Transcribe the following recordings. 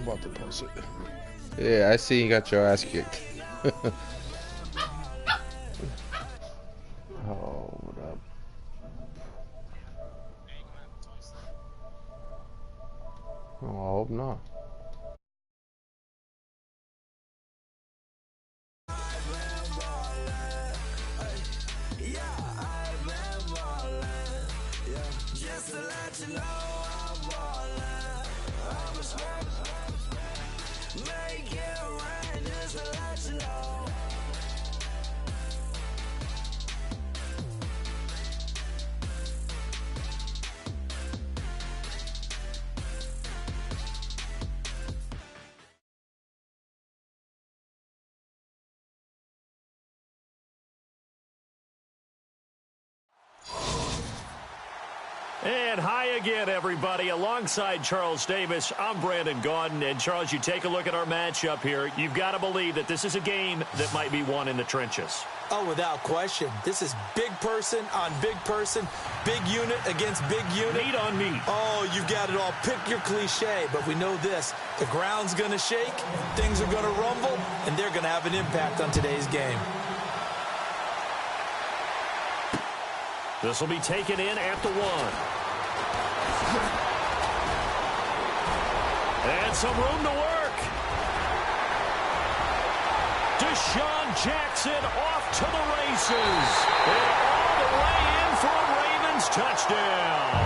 I'm about to post it. Yeah, I see you got your ass kicked. Hold up. Oh, I hope not. Just to let you know I'm ballin'. Make it rain just to let you know. And hi again, everybody. Alongside Charles Davis, I'm Brandon Gaudin. And, Charles, you take a look at our matchup here. You've got to believe that this is a game that might be won in the trenches. Oh, without question. This is big person on big person, big unit against big unit. Meat on meat. Oh, you got it all. Pick your cliche, but we know this. The ground's going to shake, things are going to rumble, and they're going to have an impact on today's game. This will be taken in at the 1. And some room to work. Deshaun Jackson off to the races. And all the way in for a Ravens touchdown.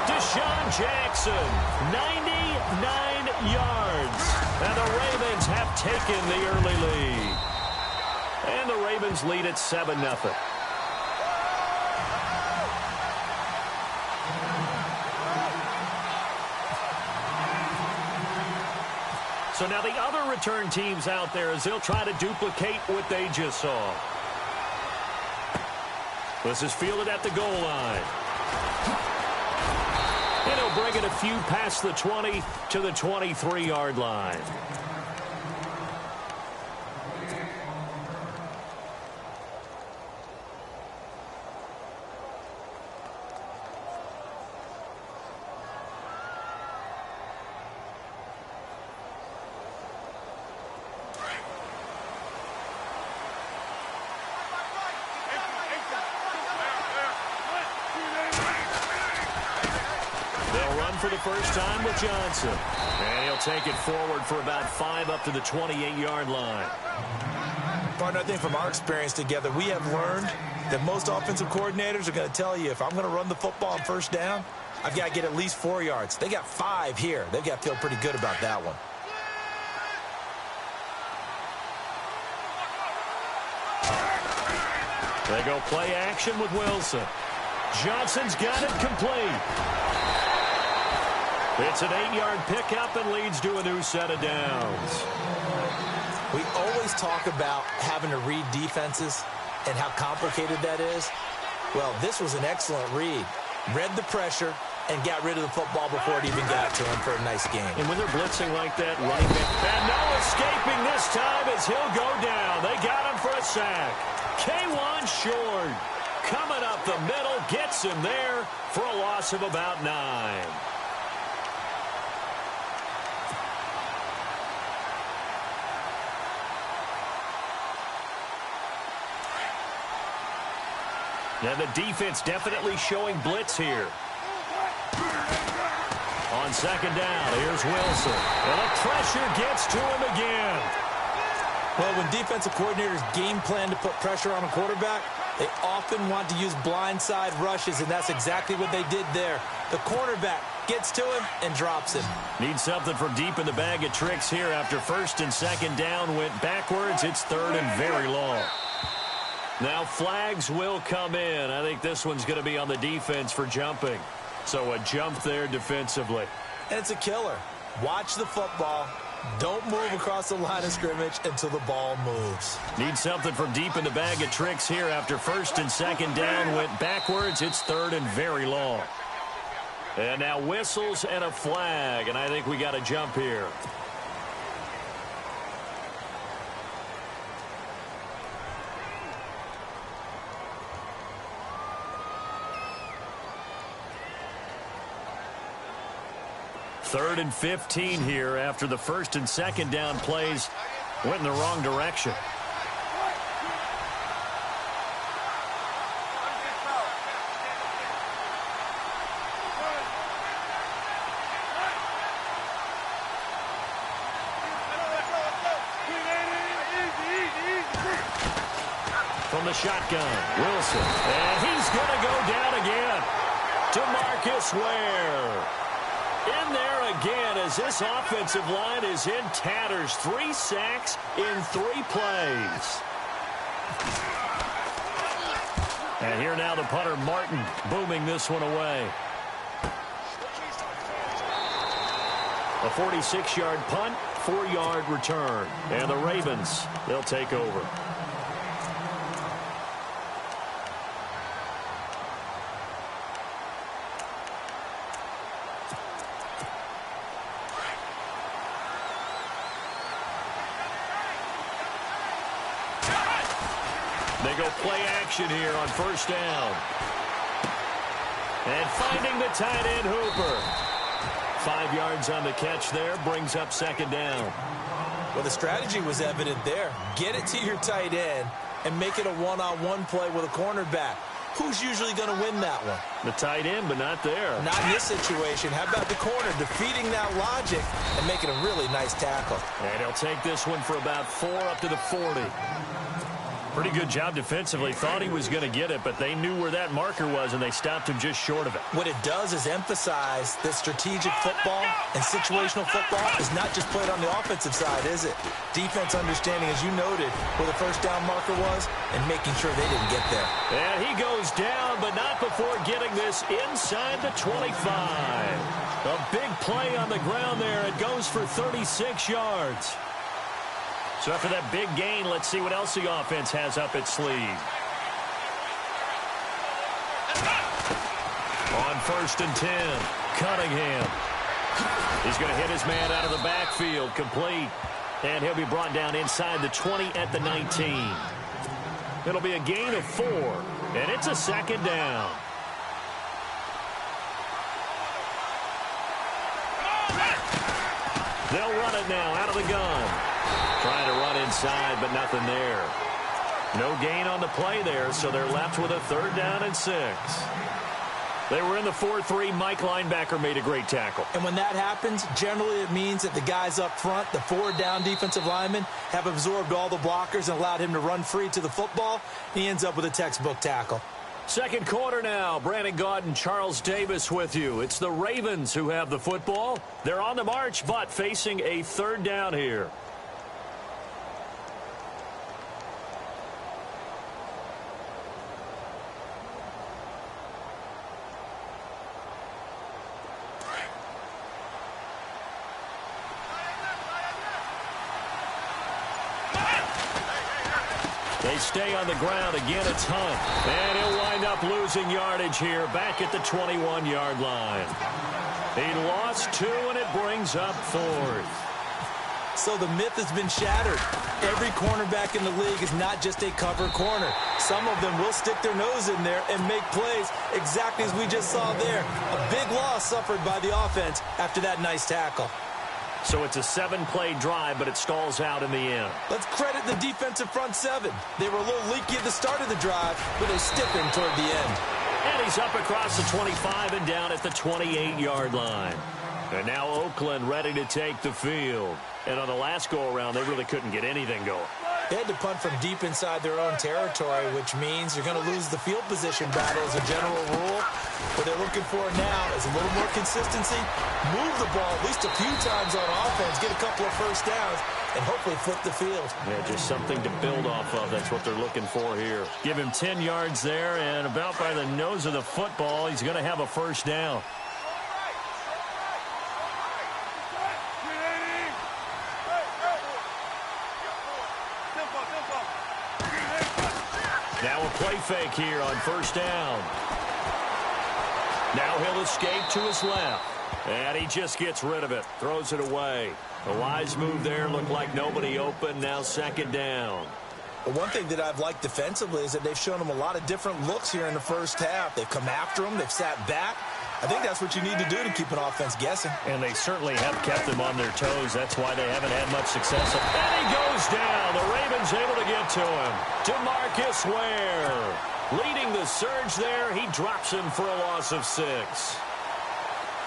Deshaun Jackson, 99 yards. And the Ravens have taken the early lead. And the Ravens lead at 7-0. So now the other return teams out there as they'll try to duplicate what they just saw. This is fielded at the goal line. And he'll bring it a few past the 20 to the 23-yard line. For the first time with Johnson. And he'll take it forward for about 5 up to the 28-yard line. Partner, I think from our experience together, we have learned that most offensive coordinators are going to tell you, if I'm going to run the football on first down, I've got to get at least 4 yards. They got 5 here. They've got to feel pretty good about that one. They go play action with Wilson. Johnson's got it complete. It's an 8-yard pickup and leads to a new set of downs. We always talk about having to read defenses and how complicated that is. Well, this was an excellent read. Read the pressure and got rid of the football before it even got to him for a nice game. And when they're blitzing like that, running back, and no escaping this time as he'll go down. They got him for a sack. K1 short. Coming up the middle, gets him there for a loss of about 9. And the defense definitely showing blitz here. On second down, here's Wilson. And the pressure gets to him again. Well, when defensive coordinators game plan to put pressure on a quarterback, they often want to use blindside rushes, and that's exactly what they did there. The cornerback gets to him and drops him. Need something from deep in the bag of tricks here after first and second down went backwards. It's third and very long. Now flags will come in. I think this one's going to be on the defense for jumping. So a jump there defensively. And it's a killer. Watch the football. Don't move across the line of scrimmage until the ball moves. Need something from deep in the bag of tricks here after first and second down went backwards. It's third and very long. And now whistles and a flag. And I think we got a jump here. 3rd and 15 here after the first and second down plays went in the wrong direction. From the shotgun, Wilson. And he's going to go down again. DeMarcus Ware. In there again as this offensive line is in tatters. 3 sacks in 3 plays. And here now the punter, Martin, booming this one away. A 46-yard punt, 4-yard return. And the Ravens, they'll take over. They go play action here on first down. And finding the tight end, Hooper. 5 yards on the catch there, brings up second down. Well, the strategy was evident there. Get it to your tight end and make it a one-on-one play with a cornerback. Who's usually going to win that one? The tight end, but not there. Not in this situation. How about the corner defeating that logic and making a really nice tackle? And he'll take this one for about 4 up to the 40. Pretty good job defensively. Thought he was going to get it, but they knew where that marker was, and they stopped him just short of it. What it does is emphasize that strategic football and situational football is not just played on the offensive side, is it? Defense understanding, as you noted, where the first down marker was and making sure they didn't get there. And he goes down, but not before getting this inside the 25. A big play on the ground there. It goes for 36 yards. So after that big gain, let's see what else the offense has up its sleeve. On first and 10, Cunningham. He's going to hit his man out of the backfield, complete. And he'll be brought down inside the 20 at the 19. It'll be a gain of 4, and it's a second down. They'll run it now out of the gun. Trying to run inside, but nothing there. No gain on the play there, so they're left with a 3rd down and 6. They were in the 4-3. Mike linebacker made a great tackle. And when that happens, generally it means that the guys up front, the 4-down defensive linemen, have absorbed all the blockers and allowed him to run free to the football. He ends up with a textbook tackle. Second quarter now. Brandon Gaudin and Charles Davis with you. It's the Ravens who have the football. They're on the march, but facing a 3rd down here. They stay on the ground. Again, it's Hunt. And he'll wind up losing yardage here back at the 21-yard line. He lost 2, and it brings up 4th. So the myth has been shattered. Every cornerback in the league is not just a cover corner. Some of them will stick their nose in there and make plays exactly as we just saw there. A big loss suffered by the offense after that nice tackle. So it's a 7-play drive, but it stalls out in the end. Let's credit the defensive front 7. They were a little leaky at the start of the drive, but they stiffened toward the end. And he's up across the 25 and down at the 28-yard line. And now Oakland ready to take the field. And on the last go-around, they really couldn't get anything going. They had to punt from deep inside their own territory, which means you're going to lose the field position battle as a general rule. What they're looking for now is a little more consistency, move the ball at least a few times on offense, get a couple of first downs, and hopefully flip the field. Yeah, just something to build off of. That's what they're looking for here. Give him 10 yards there, and about by the nose of the football, he's going to have a first down. Now a play fake here on first down. Now he'll escape to his left. And he just gets rid of it. Throws it away. A wise move there. Looked like nobody open. Now second down. But one thing that I've liked defensively is that they've shown him a lot of different looks here in the first half. They've come after him. They've sat back. I think that's what you need to do to keep an offense guessing. And they certainly have kept them on their toes. That's why they haven't had much success. And he goes down. The Ravens able to get to him. DeMarcus Ware leading the surge there. He drops him for a loss of 6.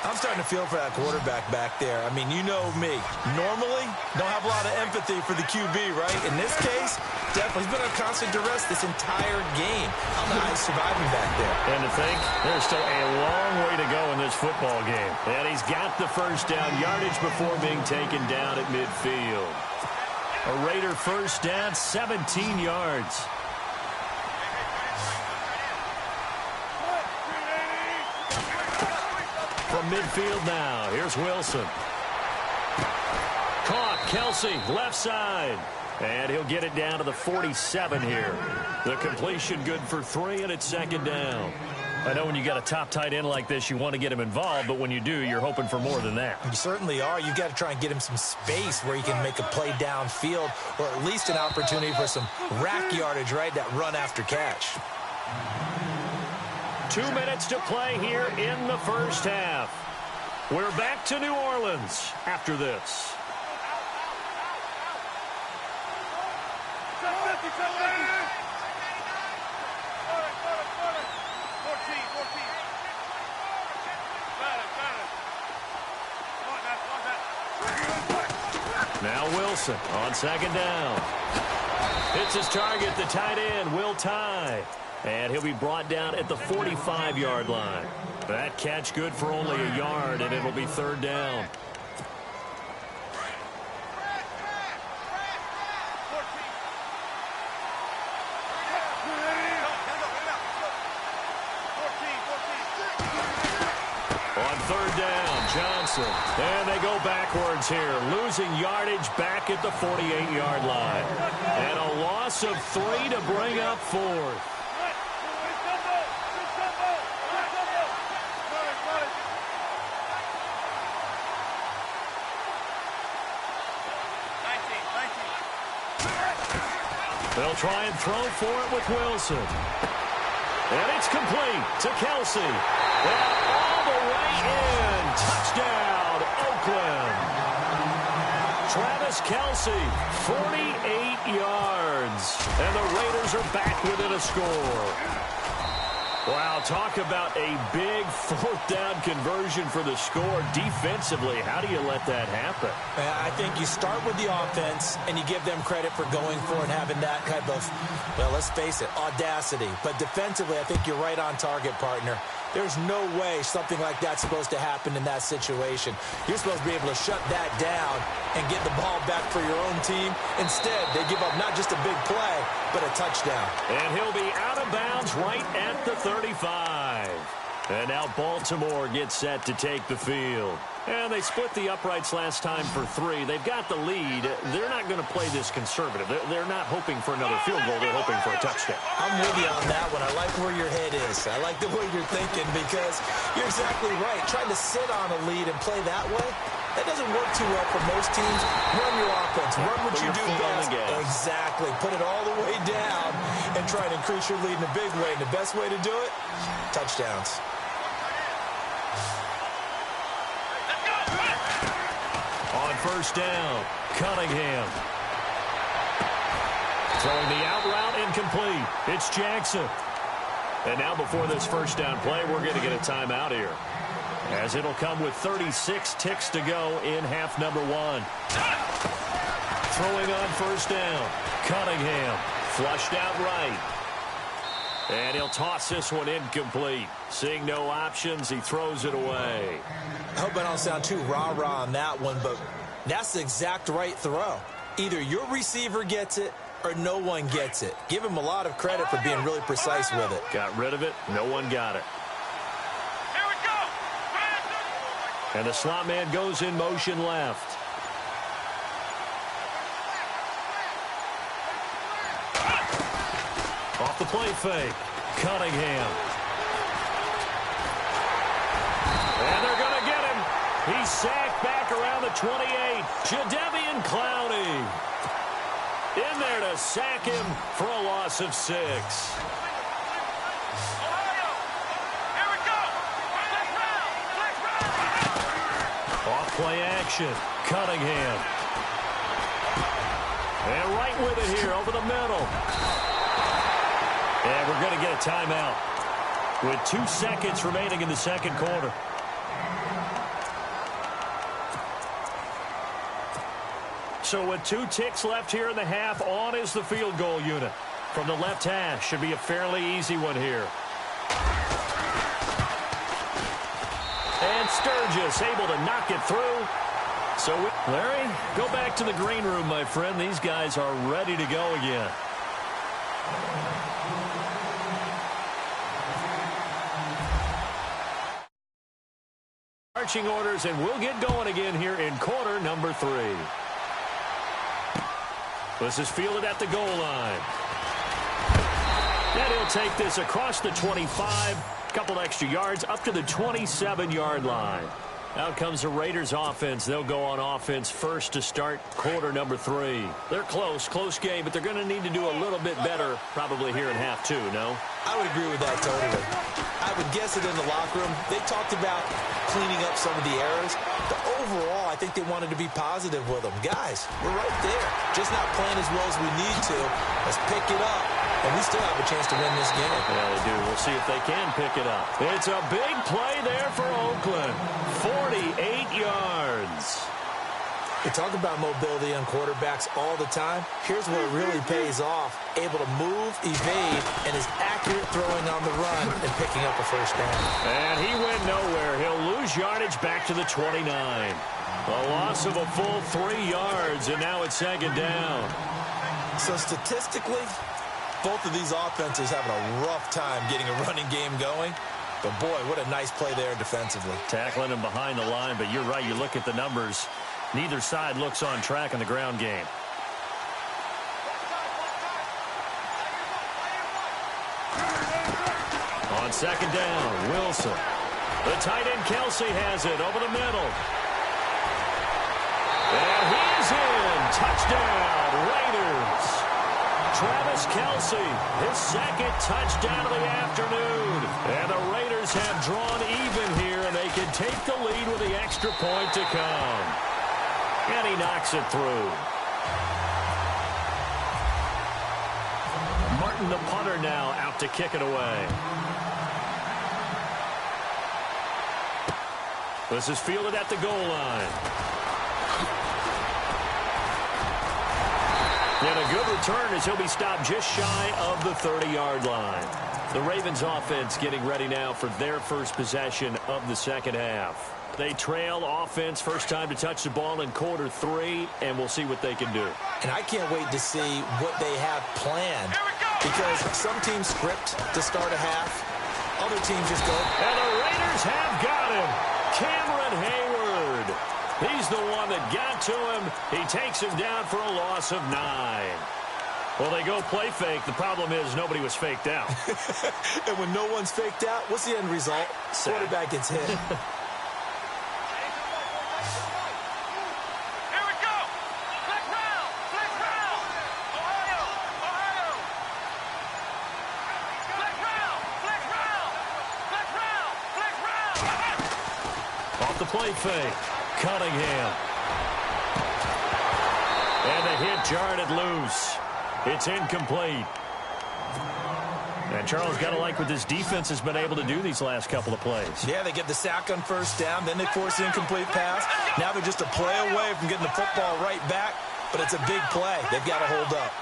I'm starting to feel for that quarterback back there. I mean, you know me. Normally, don't have a lot of empathy for the QB, right? In this case, definitely. He's been under constant duress this entire game. I don't know how he's surviving back there. And to think, there's still a long way to go in this football game. And he's got the first down yardage before being taken down at midfield. A Raider first down, 17 yards. From midfield now, here's Wilson. Caught, Kelsey, left side. And he'll get it down to the 47 here. The completion good for 3, and it's second down. I know when you got a top tight end like this, you want to get him involved, but when you do, you're hoping for more than that. You certainly are. You've got to try and get him some space where he can make a play downfield, or at least an opportunity for some rack yardage, right? That run after catch. 2 minutes to play here in the first half. We're back to New Orleans after this. Now Wilson on second down. Hits his target, the tight end, Will Tye. And he'll be brought down at the 45-yard line. That catch good for only a yard, and it'll be third down. On third down, Johnson. And they go backwards here, losing yardage back at the 48-yard line. And a loss of 3 to bring up fourth. They'll try and throw for it with Wilson. And it's complete to Kelsey. And all the way in. Touchdown, Oakland. Travis Kelsey, 48 yards. And the Raiders are back within a score. Wow, talk about a big fourth down conversion for the score. Defensively, how do you let that happen? I think you start with the offense, and you give them credit for going for and having that type of, well, let's face it, audacity. But defensively, I think you're right on target, partner. There's no way something like that's supposed to happen in that situation. You're supposed to be able to shut that down and get the ball back for your own team. Instead, they give up not just a big play, but a touchdown. And he'll be out of bounds right at the 35. And now Baltimore gets set to take the field. And they split the uprights last time for 3. They've got the lead. They're not going to play this conservative. They're not hoping for another field goal. They're hoping for a touchdown. I'm with you on that one. I like where your head is. I like the way you're thinking because you're exactly right. Trying to sit on a lead and play that way, that doesn't work too well for most teams. Run your offense. Run what you do best. Exactly. Put it all the way down and try and increase your lead in a big way. And the best way to do it, touchdowns. On first down, Cunningham. Throwing the out route incomplete. It's Jackson. And now before this first down play, we're going to get a timeout here, as it'll come with 36 ticks to go in half number 1. Throwing on first down, Cunningham. Flushed out right. And he'll toss this one incomplete. Seeing no options, he throws it away. I hope I don't sound too rah-rah on that one, but that's the exact right throw. Either your receiver gets it or no one gets it. Give him a lot of credit for being really precise with it. Got rid of it. No one got it. Here we go. And the slot man goes in motion left. Off the play fake. Cunningham. And they're going to get him. He's sacked back around the 28. Jadeveon Clowney in there to sack him for a loss of 6. Here we go. Play action. Cunningham. And right with it here over the middle. And we're going to get a timeout with 2 seconds remaining in the second quarter. So with 2 ticks left here in the half, on is the field goal unit. From the left hash, should be a fairly easy one here. And Sturgis able to knock it through. So, Larry, go back to the green room, my friend. These guys are ready to go again. Marching orders, and we'll get going again here in quarter number 3. This is fielded at the goal line. And he'll take this across the 25, a couple extra yards, up to the 27-yard line. Out comes the Raiders offense. They'll go on offense first to start quarter number 3. They're close game, but they're going to need to do a little bit better probably here in half 2, no? I would agree with that totally. I would guess it in the locker room. They talked about cleaning up some of the errors, but overall, I think they wanted to be positive with them. Guys, we're right there. Just not playing as well as we need to. Let's pick it up, and we still have a chance to win this game. Yeah, they do. We'll see if they can pick it up. It's a big play there for Oakland. 48 yards. We talk about mobility on quarterbacks all the time. Here's where it really pays off. Able to move, evade, and is accurate throwing on the run and picking up a first down. And he went nowhere. He'll lose yardage back to the 29. A loss of a full 3 yards, and now it's second down. So statistically, both of these offenses having a rough time getting a running game going. But, boy, what a nice play there defensively. Tackling him behind the line, but you're right. You look at the numbers. Neither side looks on track in the ground game. On second down, Wilson. The tight end, Kelsey, has it over the middle. And he's in. Touchdown, Raiders. Travis Kelsey, his second touchdown of the afternoon. And the Raiders have drawn even here, and they can take the lead with the extra point to come. And he knocks it through. Martin, the punter, now out to kick it away. This is fielded at the goal line. And a good return as he'll be stopped just shy of the 30-yard line. The Ravens offense getting ready now for their first possession of the second half. They trail offense, first time to touch the ball in quarter 3, and we'll see what they can do. And I can't wait to see what they have planned, because some teams script to start a half, other teams just go. And the Raiders have got him. Cameron Hayward. He's the one that got to him. He takes him down for a loss of 9. Well, they go play fake. The problem is nobody was faked out. And when no one's faked out, what's the end result? Quarterback gets hit. Off the play fake. Cunningham. And the hit jarred it loose. It's incomplete. And Charles, got to like what this defense has been able to do these last couple of plays. Yeah, they get the sack on first down, then they force the incomplete pass. Now they're just a play away from getting the football right back, but it's a big play. They've got to hold up.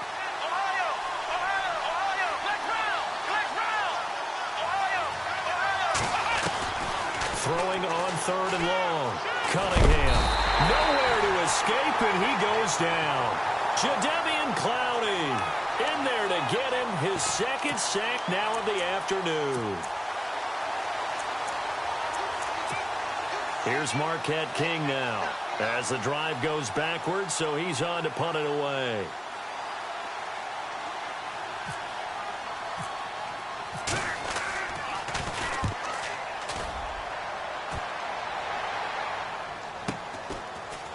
Throwing on third and long. Cunningham. Nowhere to escape, and he goes down. Jadeveon Clowney in there to get him his second sack now of the afternoon. Here's Marquette King now as the drive goes backwards, so he's on to punt it away.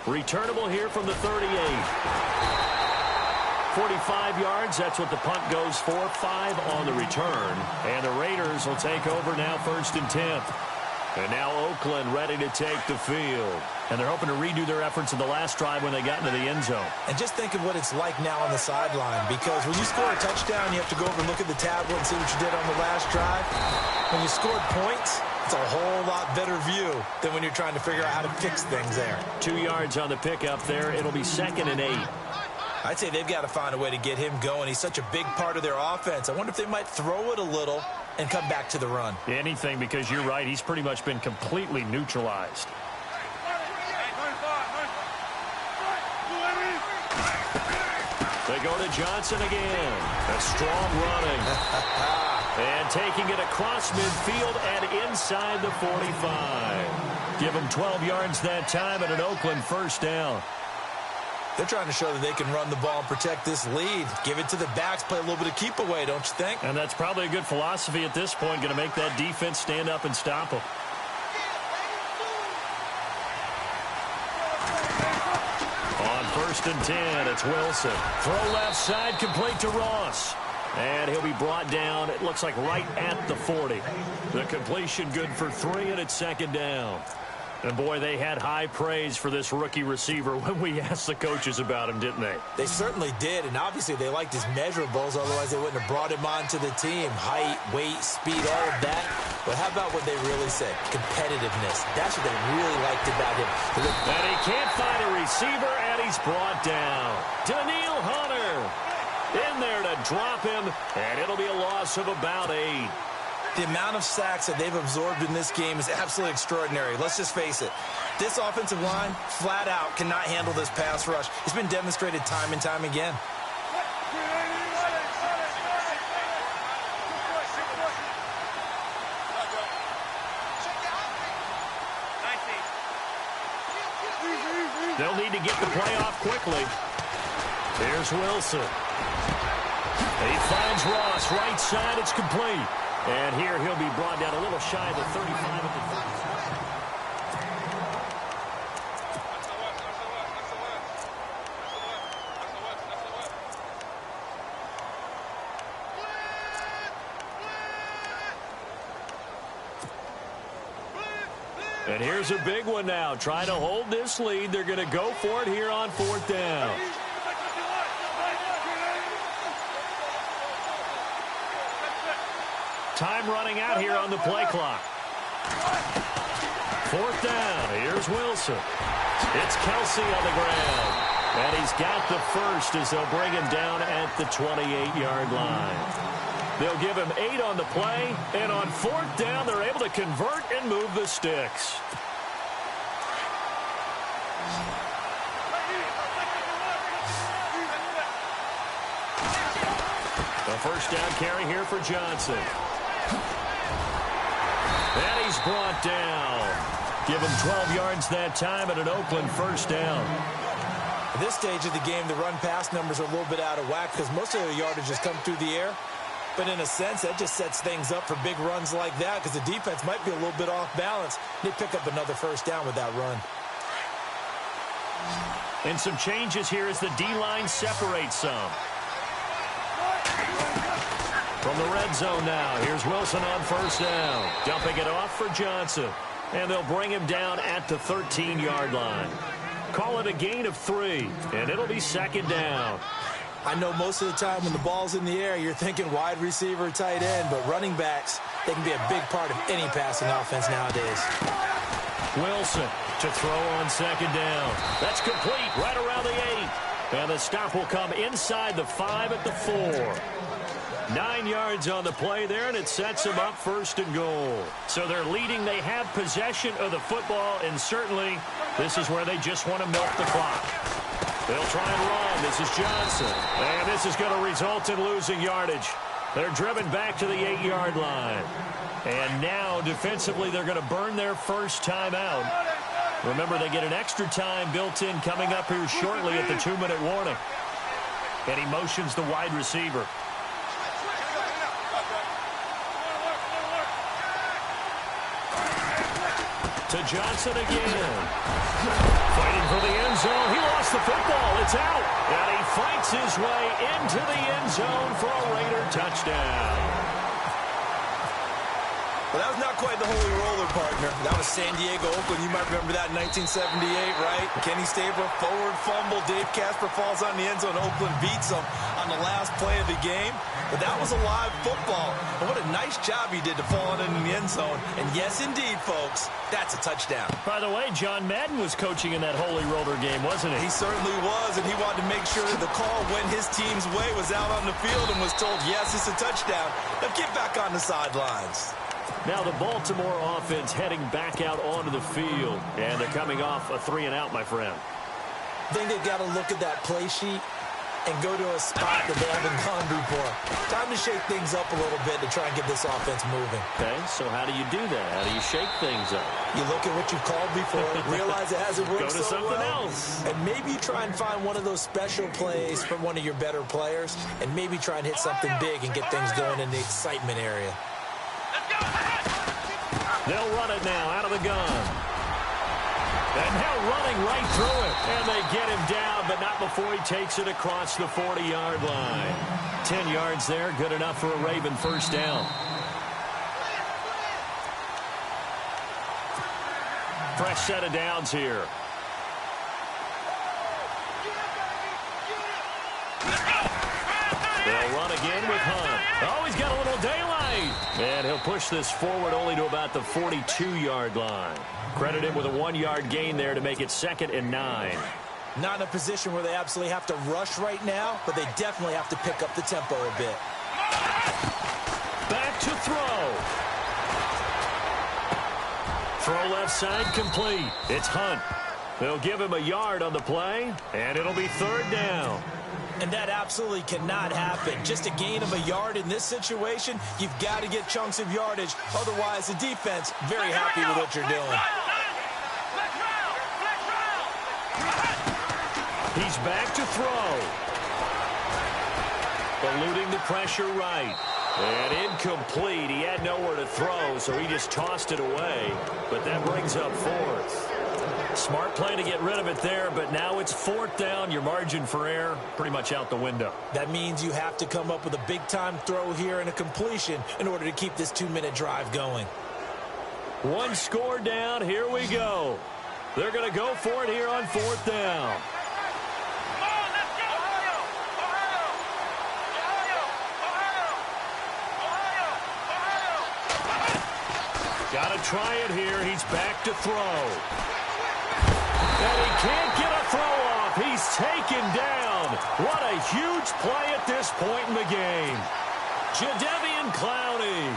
Returnable here from the 38. 45 yards, that's what the punt goes for. 5 on the return. And the Raiders will take over now, 1st and 10. And now Oakland ready to take the field. And they're hoping to redo their efforts in the last drive when they got into the end zone. And just think of what it's like now on the sideline, because when you score a touchdown, you have to go over and look at the tablet and see what you did on the last drive. When you scored points, it's a whole lot better view than when you're trying to figure out how to fix things there. 2 yards on the pickup there. It'll be 2nd and 8. I'd say they've got to find a way to get him going. He's such a big part of their offense. I wonder if they might throw it a little and come back to the run. Anything, because you're right. He's pretty much been completely neutralized. They go to Johnson again. A strong running. And taking it across midfield and inside the 45. Give them 12 yards that time and an Oakland first down. They're trying to show that they can run the ball and protect this lead. Give it to the backs, play a little bit of keep away, don't you think? And that's probably a good philosophy at this point, going to make that defense stand up and stop them. On 1st and 10, it's Wilson. Throw left side, complete to Ross. And he'll be brought down, it looks like right at the 40. The completion good for 3, and it's 2nd down. And, boy, they had high praise for this rookie receiver when we asked the coaches about him, didn't they? They certainly did, and obviously they liked his measurables, otherwise they wouldn't have brought him onto the team. Height, weight, speed, all of that. But how about what they really said? Competitiveness. That's what they really liked about him. And he can't find a receiver, and he's brought down. Daniil Hunter in there to drop him, and it'll be a loss of about 8. The amount of sacks that they've absorbed in this game is absolutely extraordinary. Let's just face it. This offensive line, flat out, cannot handle this pass rush. It's been demonstrated time and time again. They'll need to get the play off quickly. Here's Wilson. He finds Ross, right side, it's complete. And here he'll be brought down a little shy of the 35 at the 30. And here's a big one now. Trying to hold this lead. They're going to go for it here on 4th down. Time running out here on the play clock. 4th down. Here's Wilson. It's Kelsey on the ground. And he's got the first as they'll bring him down at the 28-yard line. They'll give him 8 on the play. And on 4th down, they're able to convert and move the sticks. The first down carry here for Johnson. And he's brought down. Give him 12 yards that time and an Oakland first down. At this stage of the game, the run-pass numbers are a little bit out of whack because most of the yardage has come through the air. But in a sense, that just sets things up for big runs like that because the defense might be a little bit off balance. They pick up another first down with that run. And some changes here as the D-line separates some. From the red zone now, here's Wilson on first down. Dumping it off for Johnson. And they'll bring him down at the 13-yard line. Call it a gain of 3, and it'll be 2nd down. I know most of the time when the ball's in the air, you're thinking wide receiver, tight end, but running backs, they can be a big part of any passing offense nowadays. Wilson to throw on 2nd down. That's complete right around the 8. And the stop will come inside the 5 at the 4. 9 yards on the play there, and it sets them up 1st and goal. So they're leading. They have possession of the football, and certainly this is where they just want to milk the clock. They'll try and run. This is Johnson. And this is going to result in losing yardage. They're driven back to the 8-yard line. And now, defensively, they're going to burn their first time out. Remember, they get an extra time built in coming up here shortly at the 2-minute warning. And he motions the wide receiver. To Johnson again. Fighting for the end zone. He lost the football. It's out. And he fights his way into the end zone for a Raider touchdown. Well, that was not quite the holy roller, partner. That was San Diego, Oakland. You might remember that in 1978, right? Kenny Stabler, forward fumble. Dave Casper falls on the end zone. Oakland beats him on the last play of the game. But that was a live football. And what a nice job he did to fall in the end zone. And yes, indeed, folks, that's a touchdown. By the way, John Madden was coaching in that holy roller game, wasn't he? He certainly was, and he wanted to make sure that the call went his team's way, was out on the field and was told, yes, it's a touchdown. Now get back on the sidelines. Now the Baltimore offense heading back out onto the field. And they're coming off a 3-and-out, my friend. I think they've got to look at that play sheet and go to a spot that they haven't gone before. Time to shake things up a little bit to try and get this offense moving. Okay, so how do you do that? How do you shake things up? You look at what you've called before, realize it hasn't worked Go to so something well, else. and maybe you try and find one of those special plays from one of your better players, and maybe try and hit something big and get things going in the excitement area. They'll run it now out of the gun. And now running right through it. And they get him down, but not before he takes it across the 40-yard line. 10 yards there, good enough for a Raven first down. Fresh set of downs here. They'll run again with Hunt. Oh, he's got a little daylight. And he'll push this forward only to about the 42-yard line. Credit him with a 1-yard gain there to make it 2nd and 9. Not in a position where they absolutely have to rush right now, but they definitely have to pick up the tempo a bit. Back to throw. Throw left side complete. It's Hunt. They'll give him a yard on the play, and it'll be 3rd down. And that absolutely cannot happen. Just a gain of a yard in this situation, you've got to get chunks of yardage. Otherwise, the defense, very happy with what you're doing. He's back to throw. Eluding the pressure right. And incomplete. He had nowhere to throw, so he just tossed it away. But that brings up 4th. Smart play to get rid of it there, but now it's 4th down. Your margin for error pretty much out the window. That means you have to come up with a big-time throw here and a completion in order to keep this 2-minute drive going. 1 score down. Here we go. They're going to go for it here on 4th down. Got to try it here. He's back to throw. And he can't get a throw off. He's taken down. What a huge play at this point in the game. Jadeveon Clowney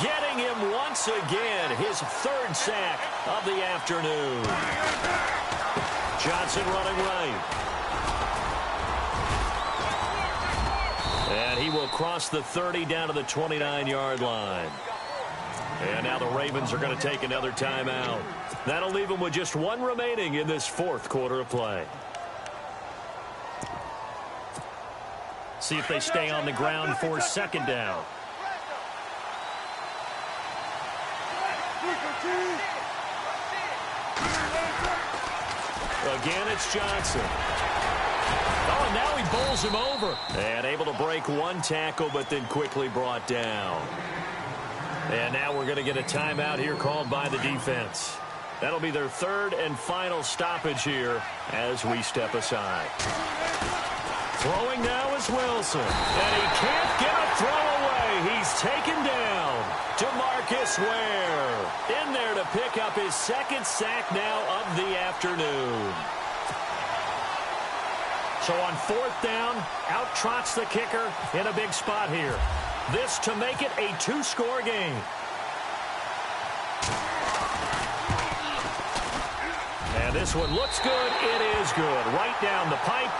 getting him once again. His 3rd sack of the afternoon. Johnson running right. And he will cross the 30 down to the 29-yard line. And now the Ravens are going to take another timeout. That'll leave them with just 1 remaining in this 4th quarter of play. See if they stay on the ground for 2nd down. Again, it's Johnson. Oh, and now he bowls him over. And able to break 1 tackle, but then quickly brought down. And now we're going to get a timeout here called by the defense. That'll be their 3rd and final stoppage here as we step aside. Throwing now is Wilson. And he can't get a throw away. He's taken down. DeMarcus Ware in there to pick up his 2nd sack now of the afternoon. So on 4th down, out trots the kicker in a big spot here. This to make it a 2-score game. And this one looks good. It is good. Right down the pipe.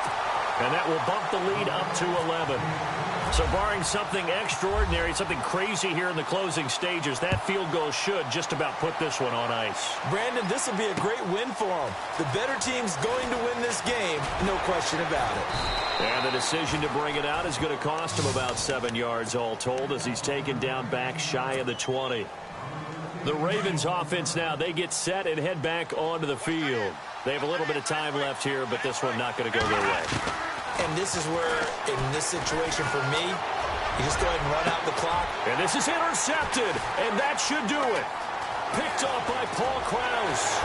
And that will bump the lead up to 11. So barring something extraordinary, something crazy here in the closing stages, that field goal should just about put this one on ice. Brandon, this will be a great win for them. The better team's going to win this game, no question about it. And the decision to bring it out is going to cost him about 7 yards all told as he's taken down back shy of the 20. The Ravens offense now, they get set and head back onto the field. They have a little bit of time left here, but this one not going to go their way. And this is where, in this situation for me, You just go ahead and run out the clock. And this is intercepted, and that should do it. Picked off by Paul Krause.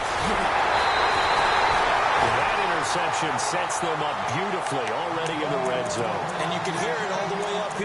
That interception sets them up beautifully already in the red zone. And you can hear it all the way up here.